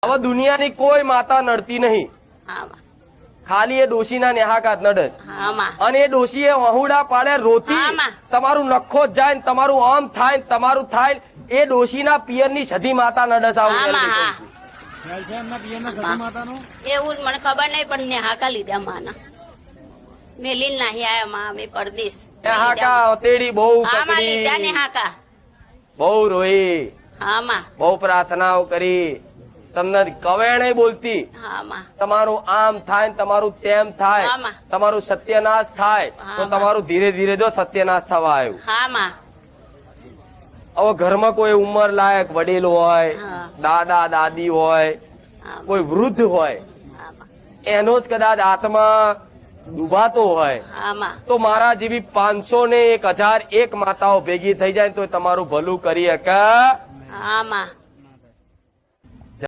હવે દુનિયાની કોઈ માતા નડતી નહીં, હા માં, ખાલી એ ડોશીના નેહાકાત નડસ. હા માં, અને એ ડોશીએ વહુડા પાડે રોતી, હા માં. તમારું નખો જ જાય ને તમારું આમ થાય ને તમારું થાય ને એ ડોશીના પિયરની સધી માતા નડસ. આવું હા માં, reality હા. કહું છું. ખ્યાલ છે એમના પિયરના સતી માતાનો? એવું જ મને ખબર નહીં, પણ નેહાકા લીધા માના મેલીન નાહી આયા માં, અમે પરદેશ નેહાકા તેડી બહુ હા માં, લીધા તકડી, નેહાકા. બહુ રોઈ, હા માં, બહુ પ્રાર્થનાઓ કરી, તમને કવેણે બોલતી, હા માં, તમારું આમ થાય ને તમારું તેમ થાય, આમાં. તમારું સત્યનાશ થાય તો આમાં. તમારું ધીરે ધીરે જો સત્યનાશ થવા આવ્યું. હા માં, હવે ઘરમાં કોઈ ઉંમર લાયક વડીલ હોય, હા. દાદા દાદી હોય, હા કોઈ વૃદ્ધ હોય, હા માં, એનો જ કદાચ આત્મા ડૂબાતો હોય હા માં, તો મારા જેવી 500 ને 1001 માતાઓ ભેગી થઈ જાય તો તમારું ભલું કરી શકે. હા માં,